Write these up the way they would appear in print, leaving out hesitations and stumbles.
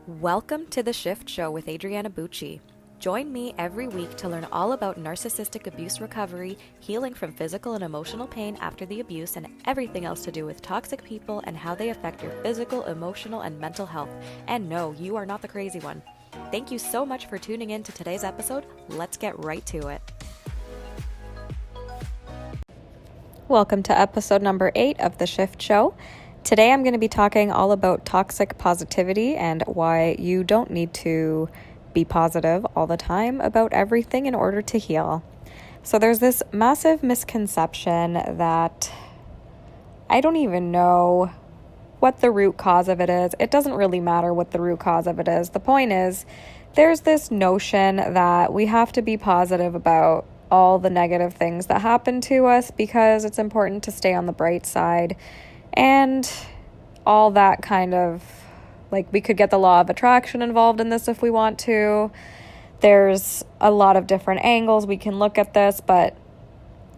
Welcome to The Shift Show with Adriana Bucci. Join me every week to learn all about narcissistic abuse recovery, healing from physical and emotional pain after the abuse, and everything else to do with toxic people and how they affect your physical, emotional, and mental health. And no, you are not the crazy one. Thank you so much for tuning in to today's episode. Let's get right to it. Welcome to episode number 8 of The Shift Show. Today I'm going to be talking all about toxic positivity and why you don't need to be positive all the time about everything in order to heal. So there's this massive misconception that I don't even know what the root cause of it is. It doesn't really matter what the root cause of it is. The point is, there's this notion that we have to be positive about all the negative things that happen to us because it's important to stay on the bright side. And all that kind of, we could get the law of attraction involved in this if we want to. There's a lot of different angles we can look at this, but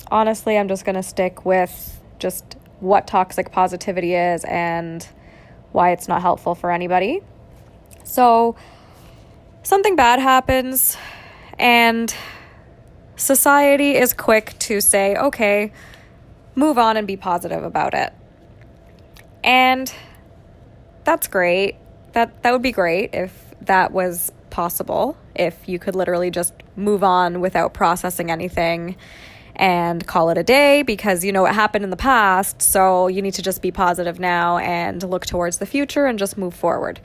honestly, I'm just going to stick with just what toxic positivity is and why it's not helpful for anybody. So, something bad happens, and society is quick to say, okay, move on and be positive about it. And that's great. That would be great if that was possible, if you could literally just move on without processing anything and call it a day because you know it happened in the past, so you need to just be positive now and look towards the future and just move forward.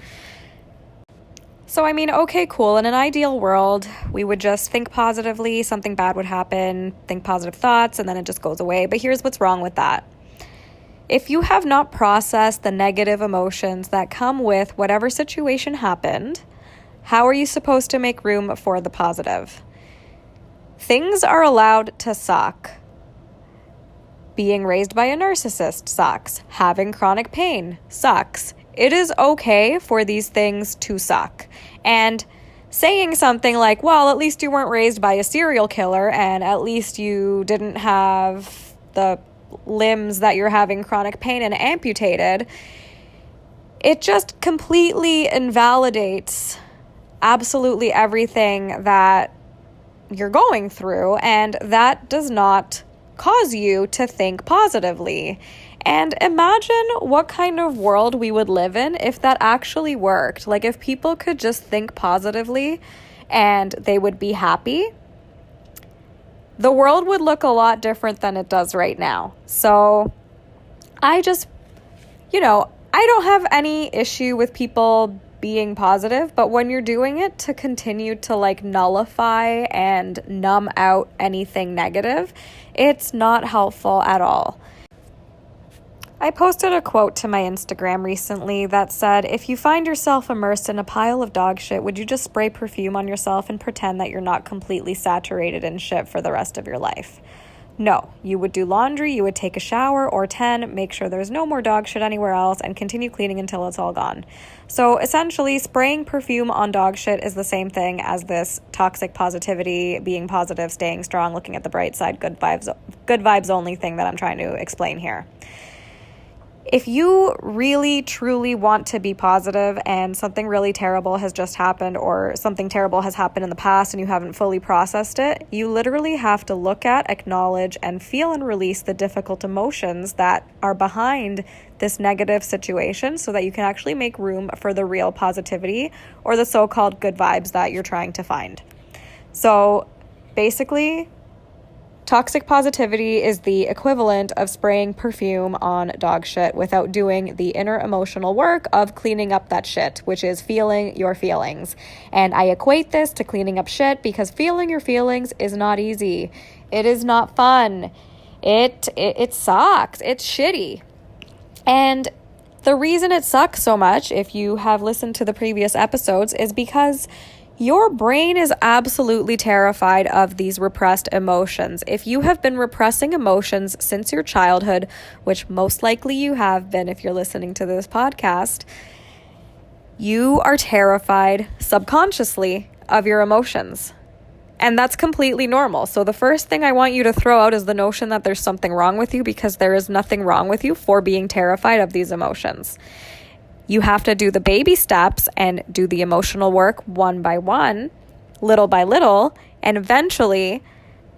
So okay, cool. In an ideal world, we would just think positively, something bad would happen, think positive thoughts, and then it just goes away. But here's what's wrong with that. If you have not processed the negative emotions that come with whatever situation happened, how are you supposed to make room for the positive? Things are allowed to suck. Being raised by a narcissist sucks. Having chronic pain sucks. It is okay for these things to suck. And saying something like, well, at least you weren't raised by a serial killer and at least you didn't have the limbs that you're having chronic pain and amputated, it just completely invalidates absolutely everything that you're going through, and that does not cause you to think positively. And imagine what kind of world we would live in if that actually worked. If people could just think positively and they would be happy, the world would look a lot different than it does right now. So I just, I don't have any issue with people being positive, but when you're doing it to continue to nullify and numb out anything negative, it's not helpful at all. I posted a quote to my Instagram recently that said, if you find yourself immersed in a pile of dog shit, would you just spray perfume on yourself and pretend that you're not completely saturated in shit for the rest of your life? No, you would do laundry, you would take a shower or 10, make sure there's no more dog shit anywhere else, and continue cleaning until it's all gone. So essentially, spraying perfume on dog shit is the same thing as this toxic positivity, being positive, staying strong, looking at the bright side, good vibes only thing that I'm trying to explain here. If you really, truly want to be positive and something really terrible has just happened or something terrible has happened in the past and you haven't fully processed it, you literally have to look at, acknowledge, and feel and release the difficult emotions that are behind this negative situation so that you can actually make room for the real positivity or the so-called good vibes that you're trying to find. So basically, toxic positivity is the equivalent of spraying perfume on dog shit without doing the inner emotional work of cleaning up that shit, which is feeling your feelings. And I equate this to cleaning up shit because feeling your feelings is not easy. It is not fun. It sucks. It's shitty. And the reason it sucks so much, if you have listened to the previous episodes, is because your brain is absolutely terrified of these repressed emotions. If you have been repressing emotions since your childhood, which most likely you have been if you're listening to this podcast, you are terrified subconsciously of your emotions. And that's completely normal. So the first thing I want you to throw out is the notion that there's something wrong with you, because there is nothing wrong with you for being terrified of these emotions. You have to do the baby steps and do the emotional work one by one, little by little, and eventually,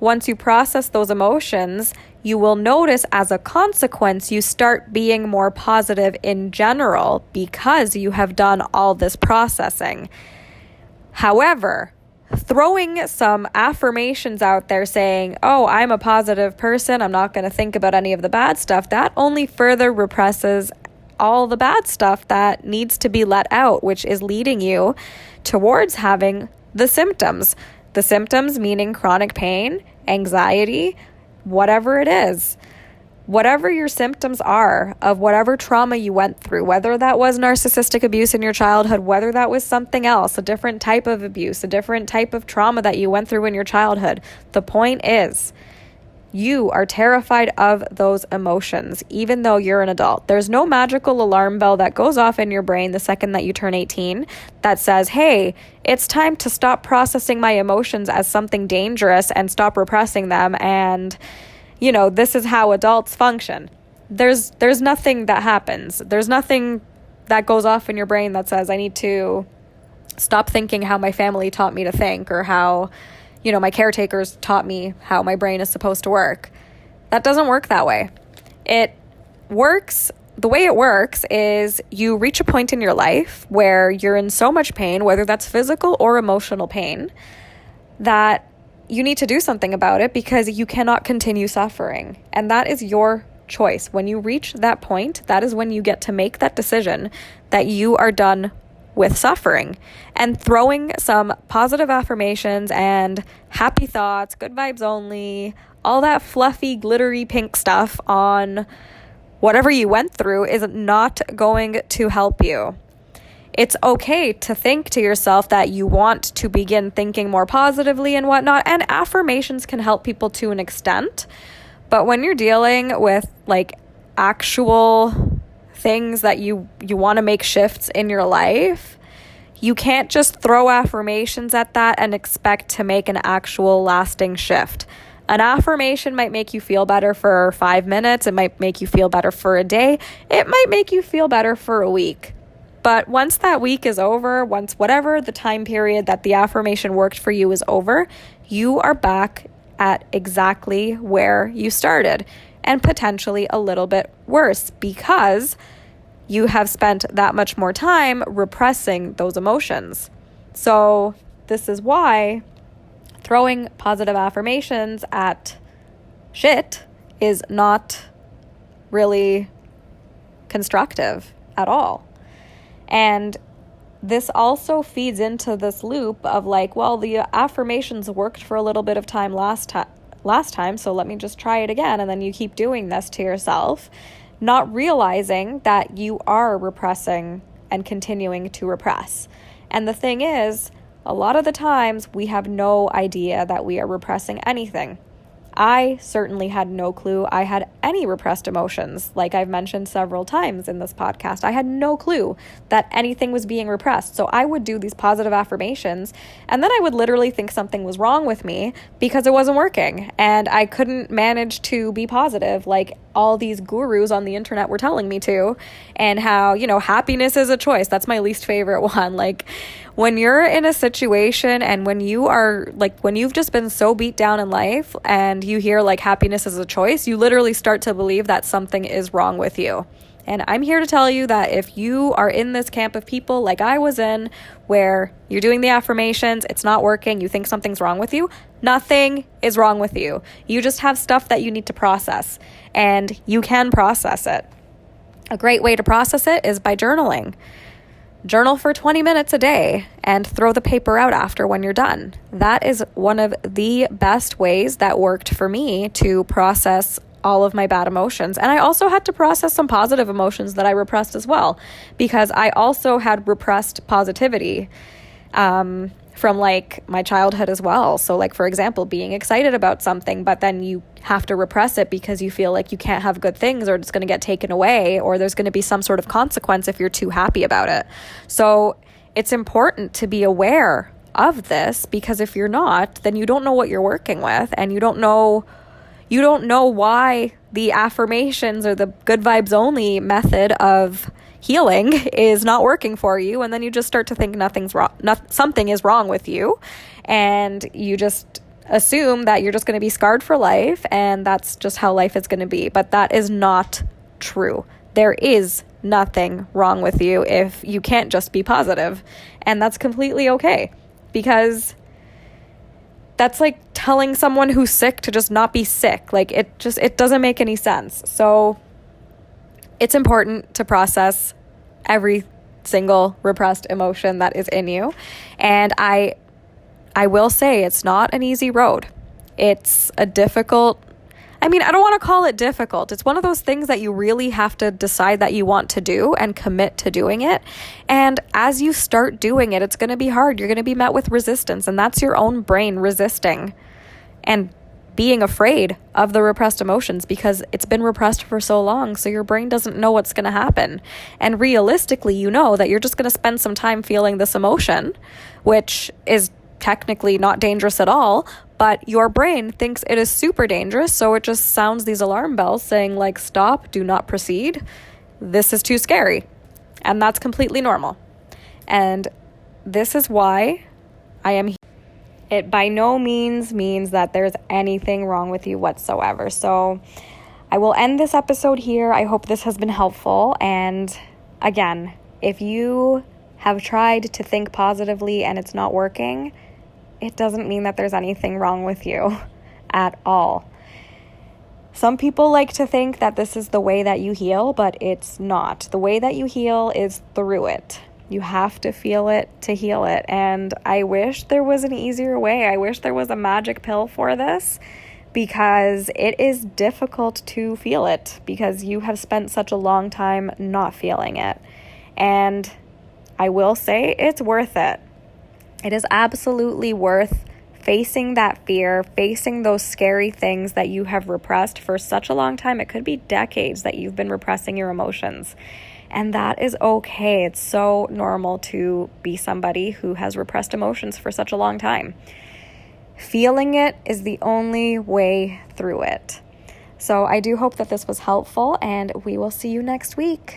once you process those emotions, you will notice as a consequence, you start being more positive in general because you have done all this processing. However, throwing some affirmations out there saying, oh, I'm a positive person, I'm not going to think about any of the bad stuff, that only further represses all the bad stuff that needs to be let out, which is leading you towards having the symptoms. The symptoms meaning chronic pain, anxiety, whatever it is. Whatever your symptoms are of whatever trauma you went through, whether that was narcissistic abuse in your childhood, whether that was something else, a different type of abuse, a different type of trauma that you went through in your childhood. The point is, you are terrified of those emotions, even though you're an adult. There's no magical alarm bell that goes off in your brain the second that you turn 18 that says, hey, it's time to stop processing my emotions as something dangerous and stop repressing them. And, this is how adults function. There's nothing that happens. There's nothing that goes off in your brain that says, I need to stop thinking how my family taught me to think, or how my caretakers taught me how my brain is supposed to work. That doesn't work that way. The way it works is you reach a point in your life where you're in so much pain, whether that's physical or emotional pain, that you need to do something about it because you cannot continue suffering. And that is your choice. When you reach that point, that is when you get to make that decision that you are done with suffering. And throwing some positive affirmations and happy thoughts, good vibes only, all that fluffy, glittery pink stuff on whatever you went through is not going to help you. It's okay to think to yourself that you want to begin thinking more positively and whatnot, and affirmations can help people to an extent. But when you're dealing with actual things that you want to make shifts in your life, you can't just throw affirmations at that and expect to make an actual lasting shift. An affirmation might make you feel better for 5 minutes. It might make you feel better for a day. It might make you feel better for a week. But once that week is over, once whatever the time period that the affirmation worked for you is over, you are back at exactly where you started, and potentially a little bit worse because you have spent that much more time repressing those emotions. So this is why throwing positive affirmations at shit is not really constructive at all. And this also feeds into this loop of the affirmations worked for a little bit of time last time, so let me just try it again. And then you keep doing this to yourself, not realizing that you are repressing and continuing to repress. And the thing is, a lot of the times we have no idea that we are repressing anything. I certainly had no clue I had any repressed emotions. Like I've mentioned several times in this podcast, I had no clue that anything was being repressed. So I would do these positive affirmations, and then I would literally think something was wrong with me because it wasn't working and I couldn't manage to be positive like all these gurus on the internet were telling me to, and how, happiness is a choice. That's my least favorite one. When you're in a situation and when you've just been so beat down in life and you hear happiness is a choice, you literally start to believe that something is wrong with you. And I'm here to tell you that if you are in this camp of people like I was in, where you're doing the affirmations, it's not working, you think something's wrong with you, nothing is wrong with you. You just have stuff that you need to process, and you can process it. A great way to process it is by journaling. Journal for 20 minutes a day and throw the paper out after when you're done. That is one of the best ways that worked for me to process all of my bad emotions. And I also had to process some positive emotions that I repressed as well, because I also had repressed positivity from my childhood as well. So for example, being excited about something, but then you have to repress it because you feel like you can't have good things, or it's going to get taken away, or there's going to be some sort of consequence if you're too happy about it. So it's important to be aware of this, because if you're not, then you don't know what you're working with, and you don't know why the affirmations or the good vibes only method of healing is not working for you, and then you just start to think something is wrong with you, and you just assume that you're just going to be scarred for life, and that's just how life is going to be. But that is not true. There is nothing wrong with you if you can't just be positive, and that's completely okay, because that's like telling someone who's sick to just not be sick. Like, it doesn't make any sense. So it's important to process every single repressed emotion that is in you. And I will say it's not an easy road. It's a difficult, I don't want to call it difficult. It's one of those things that you really have to decide that you want to do and commit to doing it. And as you start doing it, it's going to be hard. You're going to be met with resistance, and that's your own brain resisting and being afraid of the repressed emotions because it's been repressed for so long. So your brain doesn't know what's going to happen. And realistically, you know that you're just going to spend some time feeling this emotion, which is technically not dangerous at all, but your brain thinks it is super dangerous. So it just sounds these alarm bells saying like, stop, do not proceed. This is too scary. And that's completely normal. And this is why I am here. It by no means means that there's anything wrong with you whatsoever. So I will end this episode here. I hope this has been helpful. And again, if you have tried to think positively and it's not working, it doesn't mean that there's anything wrong with you at all. Some people like to think that this is the way that you heal, but it's not. The way that you heal is through it. You have to feel it to heal it. And I wish there was an easier way. I wish there was a magic pill for this, because it is difficult to feel it because you have spent such a long time not feeling it. And I will say it's worth it. It is absolutely worth facing that fear, facing those scary things that you have repressed for such a long time. It could be decades that you've been repressing your emotions. And that is okay. It's so normal to be somebody who has repressed emotions for such a long time. Feeling it is the only way through it. So I do hope that this was helpful, and we will see you next week.